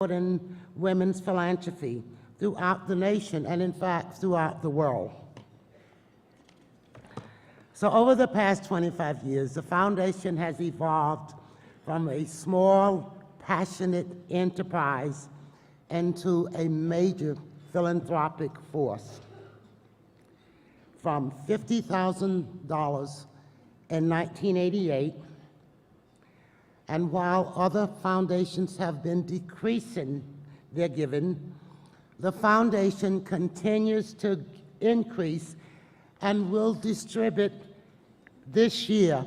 in women's philanthropy throughout the nation and, in fact, throughout the world. So over the past 25 years, the foundation has evolved from a small, passionate enterprise into a major philanthropic force. From $50,000 in 1988, and while other foundations have been decreasing their giving, the foundation continues to increase and will distribute this year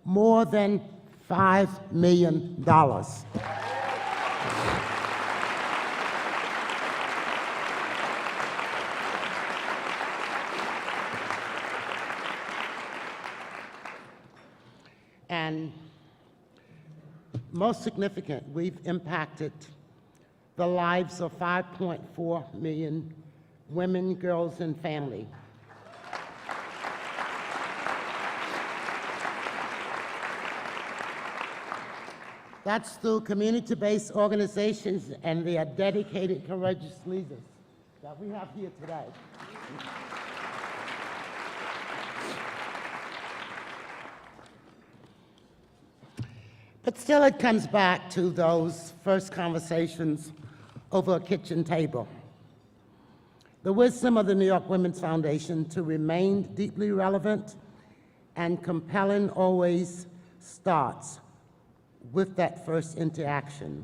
more than $5 million. And most significant, we've impacted the lives of 5.4 million women, girls, and families. That's through community-based organizations and their dedicated, courageous leaders that we have here today. But still, it comes back to those first conversations over a kitchen table. The wisdom of the New York Women's Foundation to remain deeply relevant and compelling always starts with that first interaction.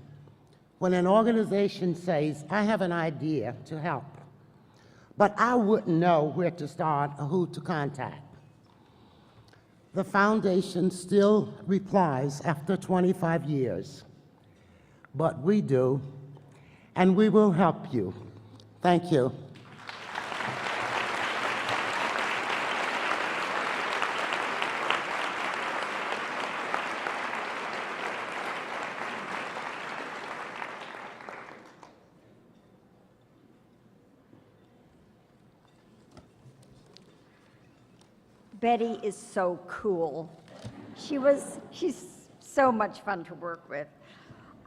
When an organization says, I have an idea to help, but I wouldn't know where to start or who to contact, the foundation still replies after 25 years, but we do, and we will help you. Thank you. Betty is so cool. She's so much fun to work with.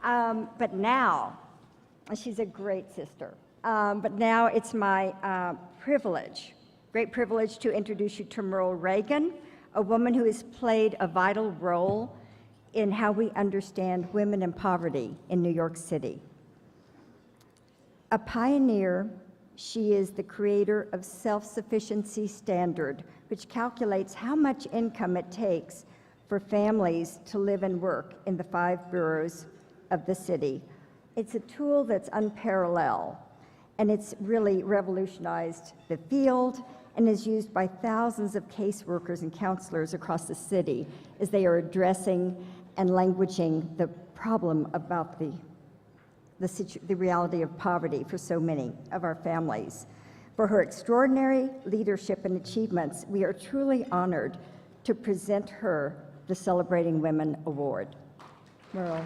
But now, she's a great sister. But now it's my great privilege to introduce you to Earl Reagan, a woman who has played a vital role in how we understand women in poverty in New York City. A pioneer, she is the creator of Self-Sufficiency Standard, which calculates how much income it takes for families to live and work in the 5 boroughs of the city. It's a tool that's unparalleled, and it's really revolutionized the field and is used by thousands of caseworkers and counselors across the city as they are addressing and languaging the problem about the reality of poverty for so many of our families. For her extraordinary leadership and achievements, we are truly honored to present her the Celebrating Women Award. Merle.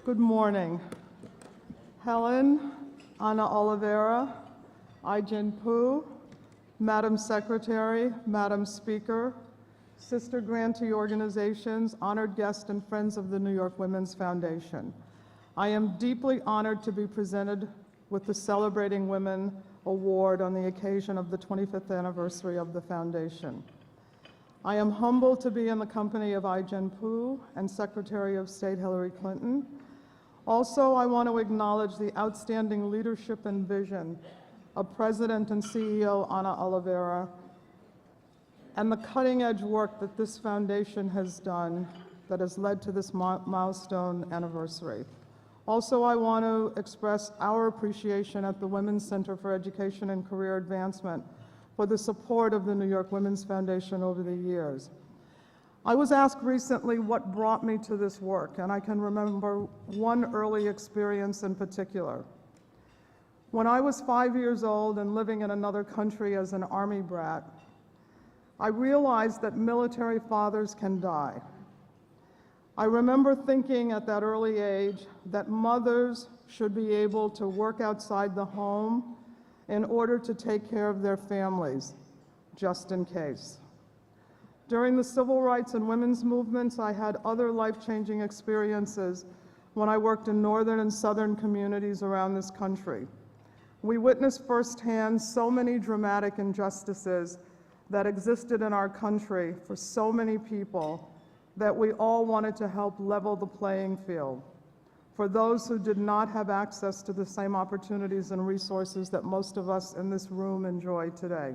Good morning. Helen, Ana Oliveira, Sheena Pugh, Madam Secretary, Madam Speaker, sister grantee organizations, honored guests, and friends of the New York Women's Foundation. I am deeply honored to be presented with the Celebrating Women Award on the occasion of the 25th anniversary of the Foundation. I am humbled to be in the company of Sheena Pugh and Secretary of State Hillary Clinton. Also, I want to acknowledge the outstanding leadership and vision of President and CEO Ana Oliveira and the cutting-edge work that this foundation has done that has led to this milestone anniversary. Also, I want to express our appreciation at the Women's Center for Education and Career Advancement for the support of the New York Women's Foundation over the years. I was asked recently what brought me to this work, and I can remember one early experience in particular. When I was 5 years old and living in another country as an Army brat, I realized that military fathers can die. I remember thinking at that early age that mothers should be able to work outside the home in order to take care of their families, just in case. During the civil rights and women's movements, I had other life-changing experiences when I worked in northern and southern communities around this country. We witnessed firsthand so many dramatic injustices that existed in our country for so many people that we all wanted to help level the playing field for those who did not have access to the same opportunities and resources that most of us in this room enjoy today.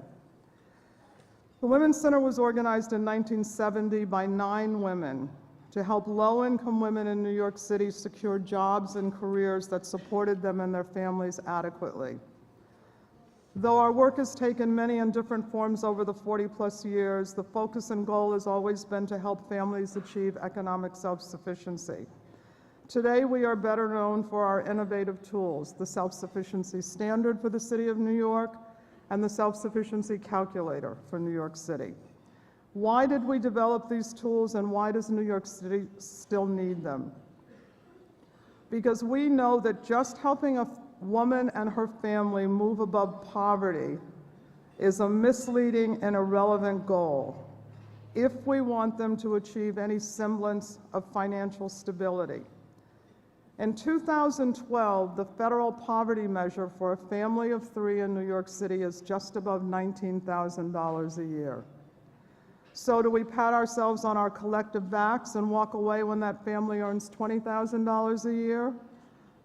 The Women's Center was organized in 1970 by 9 women to help low-income women in New York City secure jobs and careers that supported them and their families adequately. Though our work has taken many and different forms over the 40-plus years, the focus and goal has always been to help families achieve economic self-sufficiency. Today, we are better known for our innovative tools, the Self-Sufficiency Standard for the City of New York and the Self-Sufficiency Calculator for New York City. Why did we develop these tools, and why does New York City still need them? Because we know that just helping a woman and her family move above poverty is a misleading and irrelevant goal if we want them to achieve any semblance of financial stability. In 2012, the federal poverty measure for a family of 3 in New York City is just above $19,000 a year. So do we pat ourselves on our collective backs and walk away when that family earns $20,000 a year?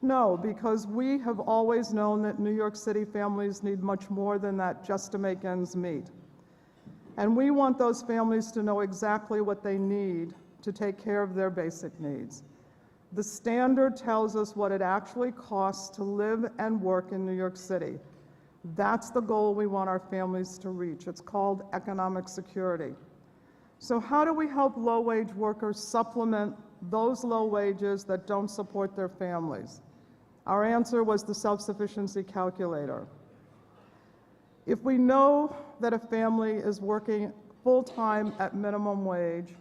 No, because we have always known that New York City families need much more than that just to make ends meet. And we want those families to know exactly what they need to take care of their basic needs. The standard tells us what it actually costs to live and work in New York City. That's the goal we want our families to reach. It's called economic security. So how do we help low-wage workers supplement those low wages that don't support their families? Our answer was the Self-Sufficiency Calculator. If we know that a family is working full-time at minimum wage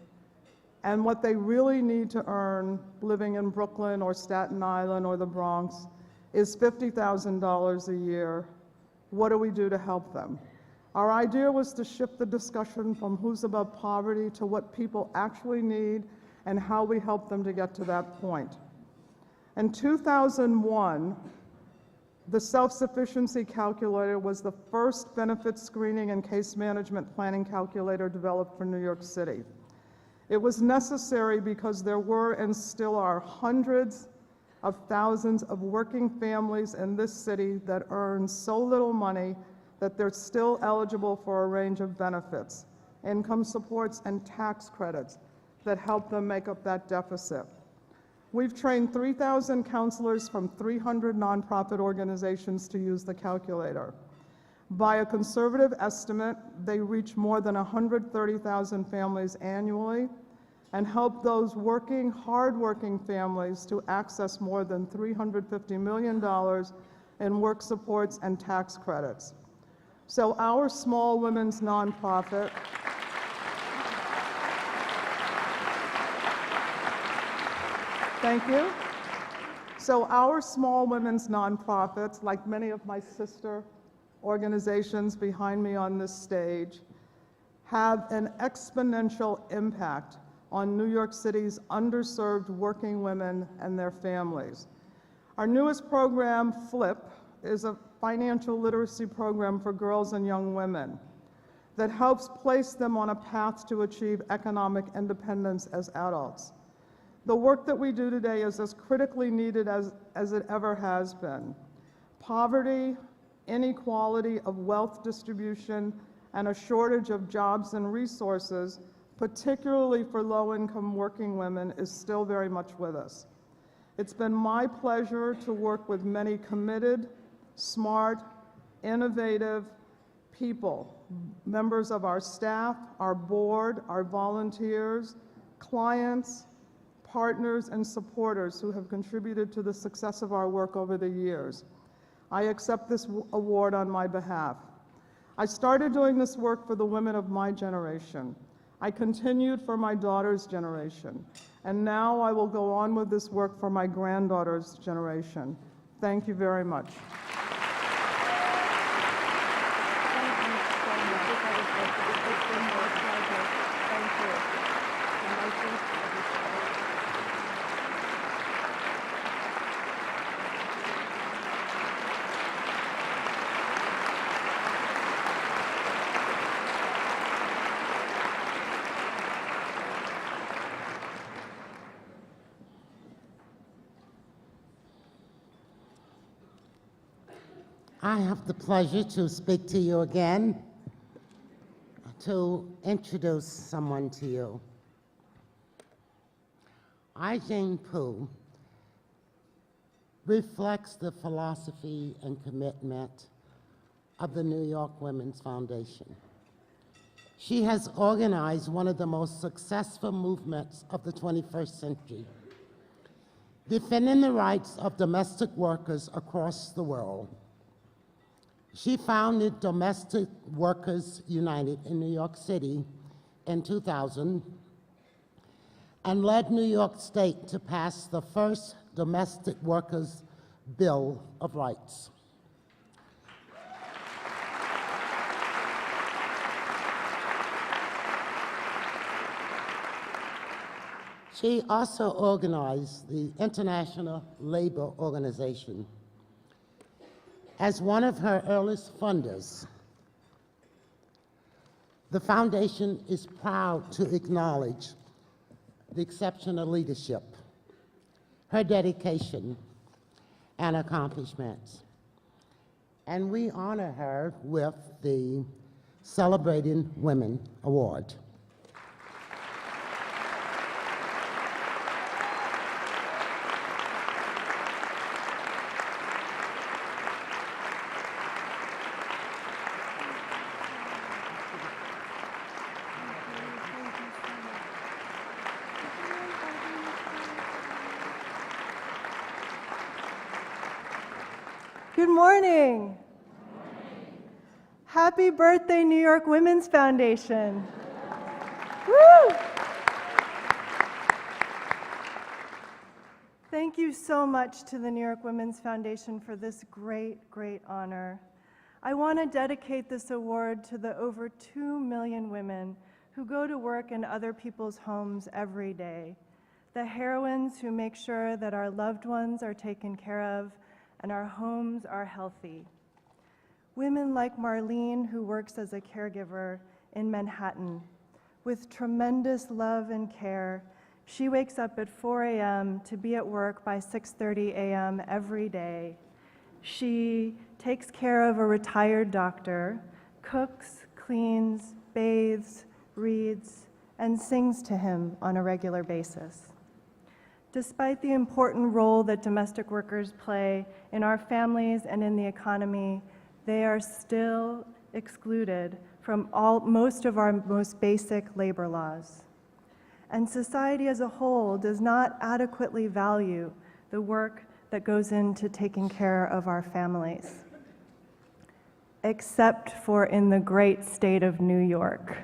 and what they really need to earn living in Brooklyn or Staten Island or the Bronx is $50,000 a year, what do we do to help them? Our idea was to shift the discussion from who's above poverty to what people actually need and how we help them to get to that point. In 2001, the Self-Sufficiency Calculator was the first benefit screening and case management planning calculator developed for New York City. It was necessary because there were and still are hundreds of thousands of working families in this city that earn so little money that they're still eligible for a range of benefits, income supports, and tax credits that help them make up that deficit. We've trained 3,000 counselors from 300 nonprofit organizations to use the calculator. By a conservative estimate, they reach more than 130,000 families annually and help those working, hard-working families to access more than $350 million in work supports and tax credits. So our small women's nonprofit Thank you. So our small women's nonprofits, like many of my sister organizations behind me on this stage, have an exponential impact on New York City's underserved working women and their families. Our newest program, FLIP, is a financial literacy program for girls and young women that helps place them on a path to achieve economic independence as adults. The work that we do today is as critically needed as it ever has been. Poverty, inequality of wealth distribution, and a shortage of jobs and resources, particularly for low-income working women, is still very much with us. It's been my pleasure to work with many committed, smart, innovative people, members of our staff, our board, our volunteers, clients, partners, and supporters who have contributed to the success of our work over the years. I accept this award on my behalf. I started doing this work for the women of my generation. I continued for my daughter's generation, and now I will go on with this work for my granddaughter's generation. Thank you very much. I have the pleasure to speak to you again, to introduce someone to you. Sheena Pugh reflects the philosophy and commitment of the New York Women's Foundation. She has organized one of the most successful movements of the 21st century, defending the rights of domestic workers across the world. She founded Domestic Workers United in New York City in 2000 and led New York State to pass the first Domestic Workers Bill of Rights. She also organized the International Labor Organization. As one of her earliest funders, the foundation is proud to acknowledge the exceptional leadership, her dedication, and accomplishments. And we honor her with the Celebrating Women Award. Good morning. Happy birthday, New York Women's Foundation. Woo! Thank you so much to the New York Women's Foundation for this great, great honor. I want to dedicate this award to the over 2 million women who go to work in other people's homes every day, the heroines who make sure that our loved ones are taken care of and our homes are healthy. Women like Marlene, who works as a caregiver in Manhattan. With tremendous love and care, she wakes up at 4 a.m. to be at work by 6:30 a.m. every day. She takes care of a retired doctor, cooks, cleans, bathes, reads, and sings to him on a regular basis. Despite the important role that domestic workers play in our families and in the economy, they are still excluded from most of our most basic labor laws. And society as a whole does not adequately value the work that goes into taking care of our families, except for in the great state of New York.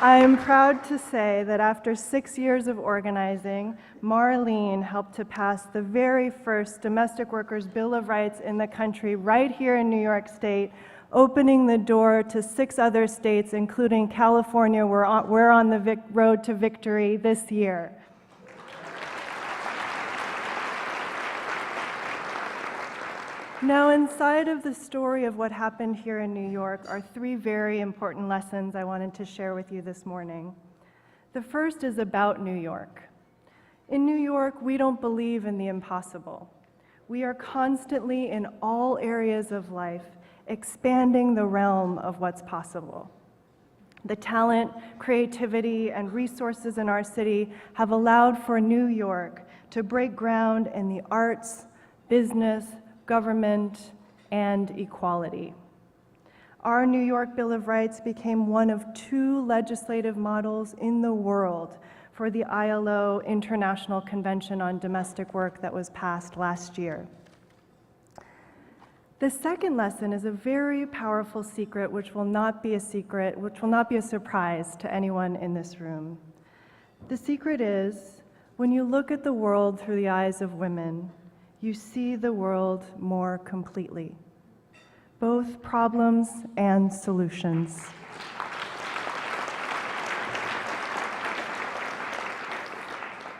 I am proud to say that after 6 years of organizing, Marlene helped to pass the very first Domestic Workers Bill of Rights in the country right here in New York State, opening the door to 6 other states, including California. We're on the road to victory this year. Now, inside of the story of what happened here in New York are 3 very important lessons I wanted to share with you this morning. The first is about New York. In New York, we don't believe in the impossible. We are constantly, in all areas of life, expanding the realm of what's possible. The talent, creativity, and resources in our city have allowed for New York to break ground in the arts, business, government, and equality. Our New York Bill of Rights became one of 2 legislative models in the world for the ILO International Convention on Domestic Work that was passed last year. The second lesson is a very powerful secret, which will not be a secret, which will not be a surprise to anyone in this room. The secret is, when you look at the world through the eyes of women, you see the world more completely, both problems and solutions.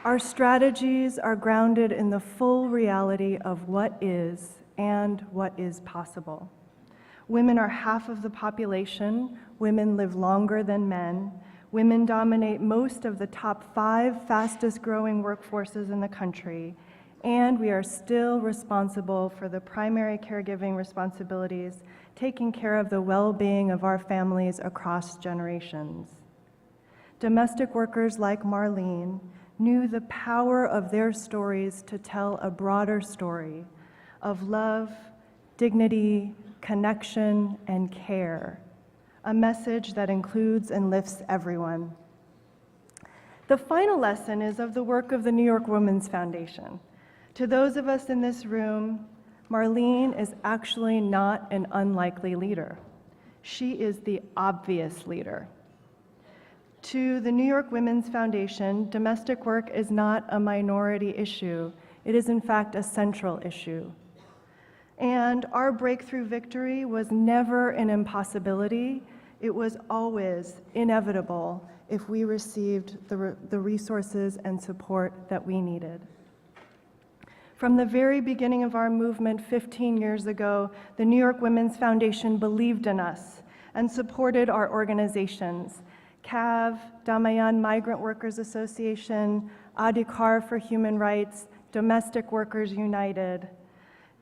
Our strategies are grounded in the full reality of what is and what is possible. Women are half of the population. Women live longer than men. Women dominate most of the top 5 fastest growing workforces in the country. And we are still responsible for the primary caregiving responsibilities, taking care of the well-being of our families across generations. Domestic workers like Marlene knew the power of their stories to tell a broader story of love, dignity, connection, and care, a message that includes and lifts everyone. The final lesson is of the work of the New York Women's Foundation. To those of us in this room, Marlene is actually not an unlikely leader. She is the obvious leader. To the New York Women's Foundation, domestic work is not a minority issue. It is, in fact, a central issue. And our breakthrough victory was never an impossibility. It was always inevitable if we received the resources and support that we needed. From the very beginning of our movement 15 years ago, the New York Women's Foundation believed in us and supported our organizations, CAV, Damayan Migrant Workers Association, Adhikar for Human Rights, Domestic Workers United.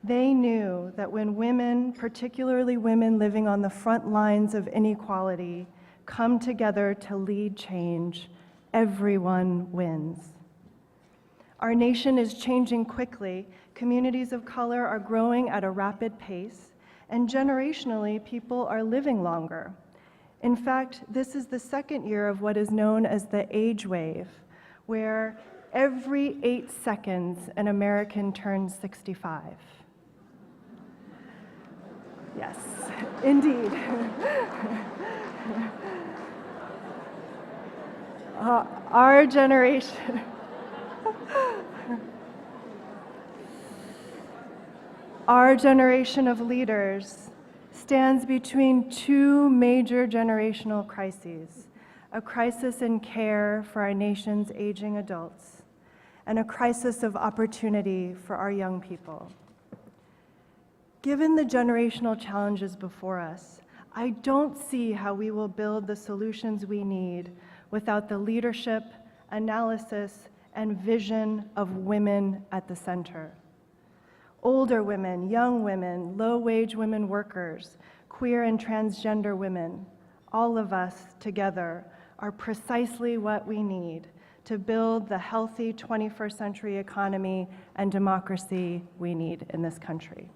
They knew that when women, particularly women living on the front lines of inequality, come together to lead change, everyone wins. Our nation is changing quickly. Communities of color are growing at a rapid pace, and generationally, people are living longer. In fact, this is the second year of what is known as the age wave, where every 8 seconds an American turns 65. Yes, indeed. Our generation, our generation of leaders stands between 2 major generational crises, a crisis in care for our nation's aging adults, and a crisis of opportunity for our young people. Given the generational challenges before us, I don't see how we will build the solutions we need without the leadership, analysis, and vision of women at the center. Older women, young women, low-wage women workers, queer and transgender women, all of us together are precisely what we need to build the healthy 21st century economy and democracy we need in this country.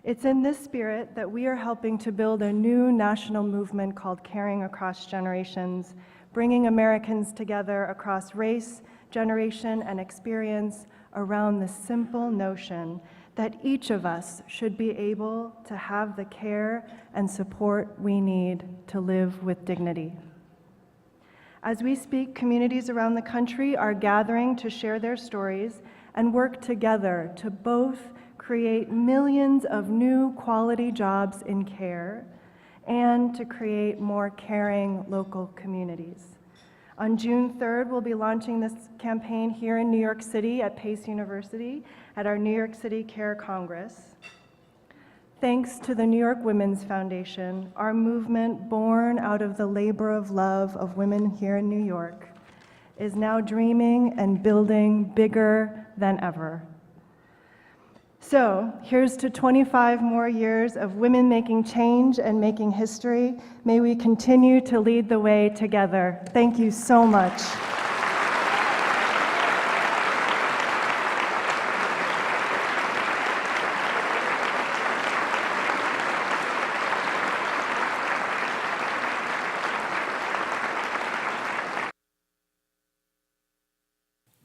It's in this spirit that we are helping to build a new national movement called Caring Across Generations, bringing Americans together across race, generation, and experience around the simple notion that each of us should be able to have the care and support we need to live with dignity. As we speak, communities around the country are gathering to share their stories and work together to both create millions of new quality jobs in care and to create more caring local communities. On June 3rd, we'll be launching this campaign here in New York City at Pace University at our New York City Care Congress. Thanks to the New York Women's Foundation, our movement, born out of the labor of love of women here in New York, is now dreaming and building bigger than ever. So here's to 25 more years of women making change and making history. May we continue to lead the way together. Thank you so much.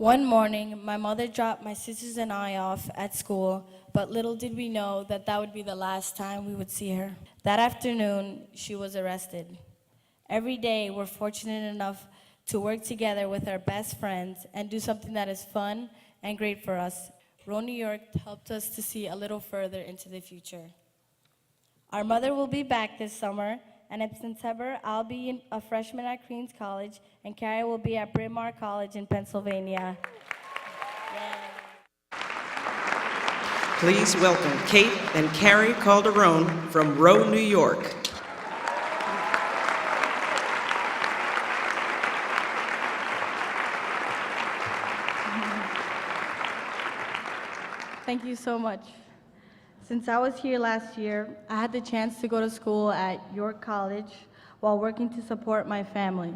One morning, my mother dropped my sisters and I off at school, but little did we know that that would be the last time we would see her. That afternoon, she was arrested. Every day, we're fortunate enough to work together with our best friends and do something that is fun and great for us. Row New York helped us to see a little further into the future. Our mother will be back this summer, and in September, I'll be a freshman at Queens College, and Carrie will be at Bryn Mawr College in Pennsylvania. Please welcome Kate and Carrie Calderon from Row, New York. Thank you so much. Since I was here last year, I had the chance to go to school at York College while working to support my family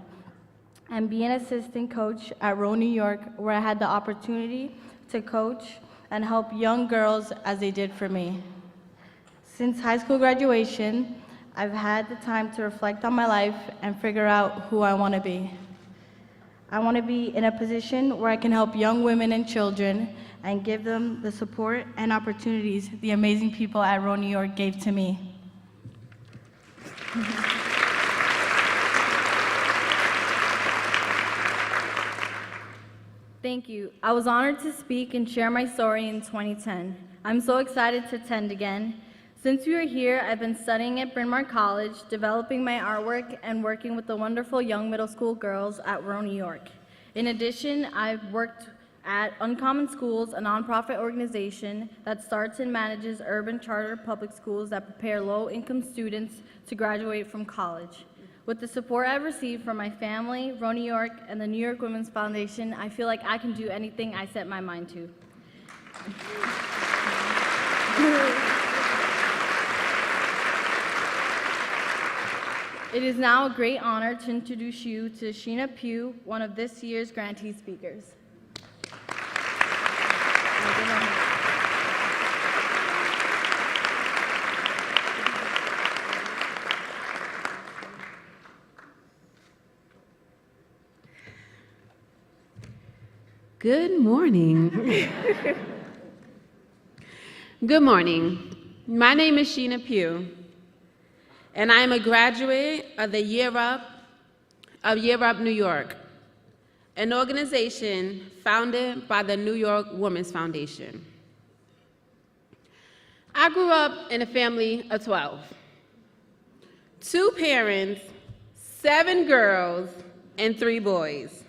and be an assistant coach at Row New York, where I had the opportunity to coach and help young girls as they did for me. Since high school graduation, I've had the time to reflect on my life and figure out who I want to be. I want to be in a position where I can help young women and children and give them the support and opportunities the amazing people at Row New York gave to me. Thank you. I was honored to speak and share my story in 2010. I'm so excited to attend again. Since we were here, I've been studying at Bryn Mawr College, developing my artwork, and working with the wonderful young middle school girls at Row New York. In addition, I've worked at Uncommon Schools, a nonprofit organization that starts and manages urban charter public schools that prepare low-income students to graduate from college. With the support I've received from my family, Row New York, and the New York Women's Foundation, I feel like I can do anything I set my mind to. It is now a great honor to introduce you to Sheena Pugh, one of this year's grantee speakers. Good morning. Good morning. My name is Sheena Pugh, and I am a graduate of the Year Up New York, an organization founded by the New York Women's Foundation. I grew up in a family of 12. 2 parents, 7 girls, and 3 boys.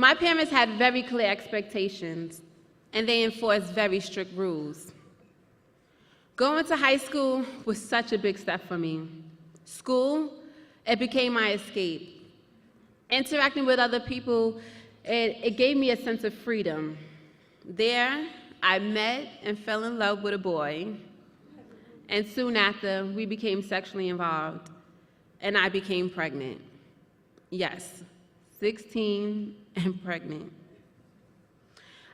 My parents had very clear expectations, and they enforced very strict rules. Going to high school was such a big step for me. School, it became my escape. Interacting with other people, it gave me a sense of freedom. There, I met and fell in love with a boy, and soon after, we became sexually involved, and I became pregnant. Yes, 16 and pregnant.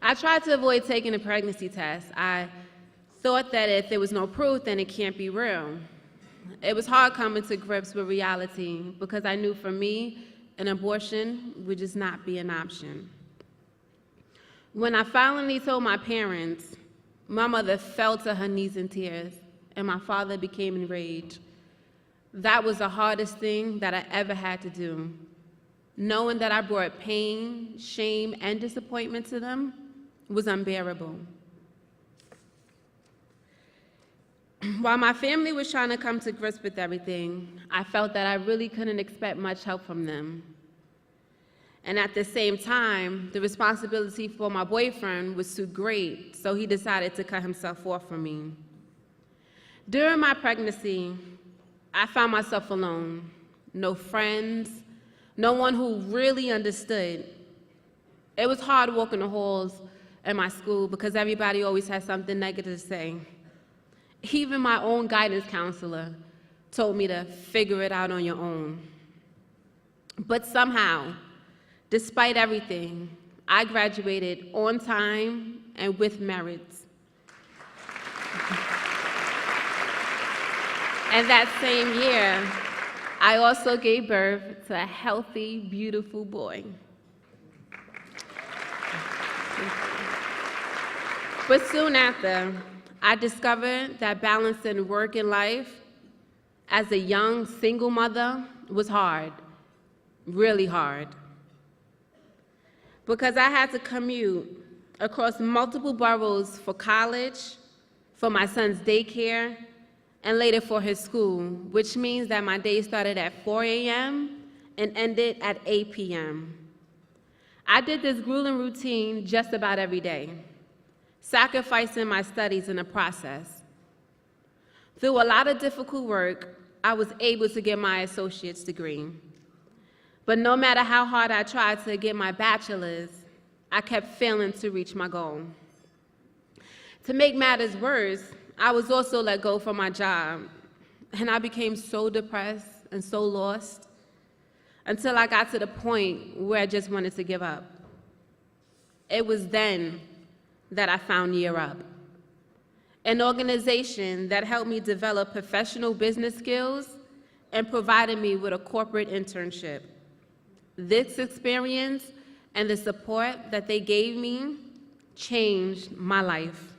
I tried to avoid taking a pregnancy test. I thought that if there was no proof, then it can't be real. It was hard coming to grips with reality because I knew for me, an abortion would just not be an option. When I finally told my parents, my mother fell to her knees in tears, and my father became enraged. That was the hardest thing that I ever had to do. Knowing that I brought pain, shame, and disappointment to them was unbearable. While my family was trying to come to grips with everything, I felt that I really couldn't expect much help from them. And at the same time, the responsibility for my boyfriend was too great, so he decided to cut himself off from me. During my pregnancy, I found myself alone. No friends, no one who really understood. It was hard walking the halls at my school because everybody always had something negative to say. Even my own guidance counselor told me to figure it out on your own. But somehow, despite everything, I graduated on time and with merits. And that same year, I also gave birth to a healthy, beautiful boy. But soon after, I discovered that balancing work and life as a young single mother was hard, really hard. Because I had to commute across multiple boroughs for college, for my son's daycare, and later for his school, which means that my day started at 4 a.m. and ended at 8 p.m. I did this grueling routine just about every day, sacrificing my studies in the process. Through a lot of difficult work, I was able to get my associate's degree. But no matter how hard I tried to get my bachelor's, I kept failing to reach my goal. To make matters worse, I was also let go from my job, and I became so depressed and so lost until I got to the point where I just wanted to give up. It was then that I found Year Up, an organization that helped me develop professional business skills and provided me with a corporate internship. This experience and the support that they gave me changed my life.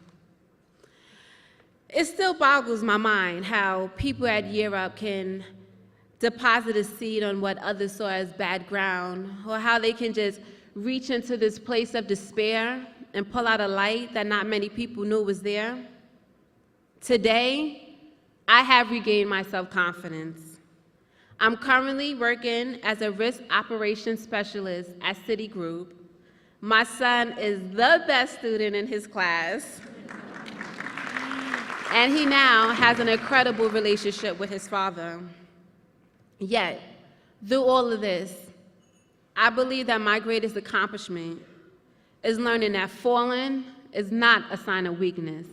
It still boggles my mind how people at Year Up can deposit a seed on what others saw as bad ground, or how they can just reach into this place of despair and pull out a light that not many people knew was there. Today, I have regained my self-confidence. I'm currently working as a risk operations specialist at Citigroup. My son is the best student in his class. And he now has an incredible relationship with his father. Yet, through all of this, I believe that my greatest accomplishment is learning that falling is not a sign of weakness.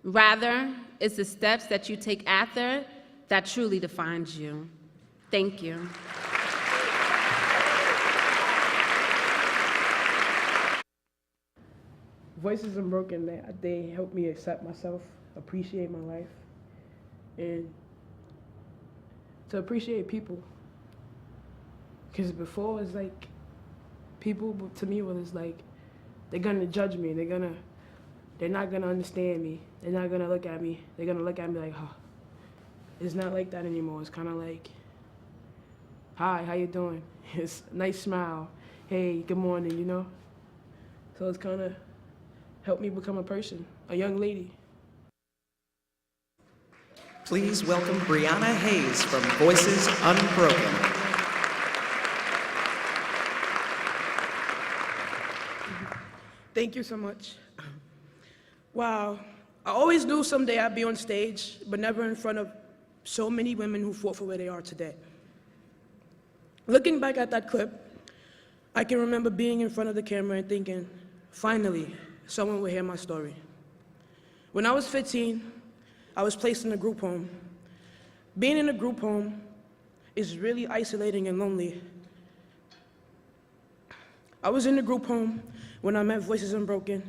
Rather, it's the steps that you take after that truly defines you. Thank you. Voices Unbroken, they help me accept myself, appreciate my life, and to appreciate people. Because before, it's like, people to me was like, they're gonna judge me, they're not gonna understand me, they're not gonna look at me, they're gonna look at me like, oh. It's not like that anymore. It's kind of like, hi, how you doing? It's a nice smile. Hey, good morning, you know? So it's kind of helped me become a person, a young lady. Please welcome Brianna Haze from Voices Unbroken. Thank you so much. Wow, I always knew someday I'd be on stage, but never in front of so many women who fought for where they are today. Looking back at that clip, I can remember being in front of the camera and thinking, finally, someone will hear my story. When I was 15, I was placed in a group home. Being in a group home is really isolating and lonely. I was in a group home when I met Voices Unbroken,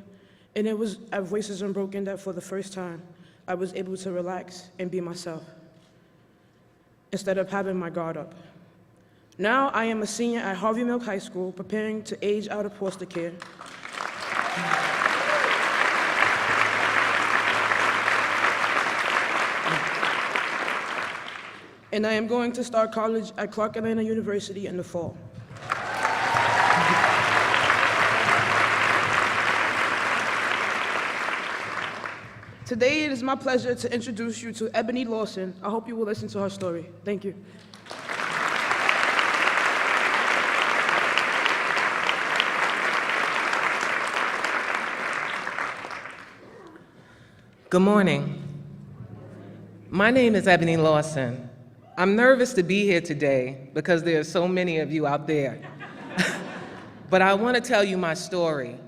and it was at Voices Unbroken that for the first time, I was able to relax and be myself, instead of having my guard up. Now I am a senior at Harvey Milk High School, preparing to age out of foster care. And I am going to start college at Clark Atlanta University in the fall. Today it is my pleasure to introduce you to Ebony Lawson. I hope you will listen to her story. Thank you. Good morning. My name is Ebony Lawson. I'm nervous to be here today because there are so many of you out there. But I want to tell you my story.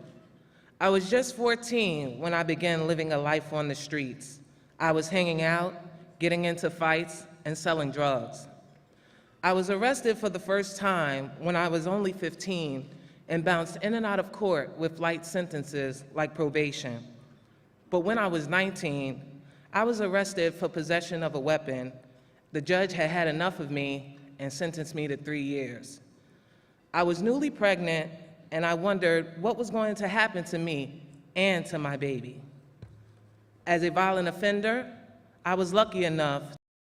I was just 14 when I began living a life on the streets. I was hanging out, getting into fights, and selling drugs. I was arrested for the first time when I was only 15 and bounced in and out of court with light sentences like probation. But when I was 19, I was arrested for possession of a weapon. The judge had had enough of me and sentenced me to 3 years. I was newly pregnant and I wondered what was going to happen to me and to my baby. As a violent offender, I was lucky enough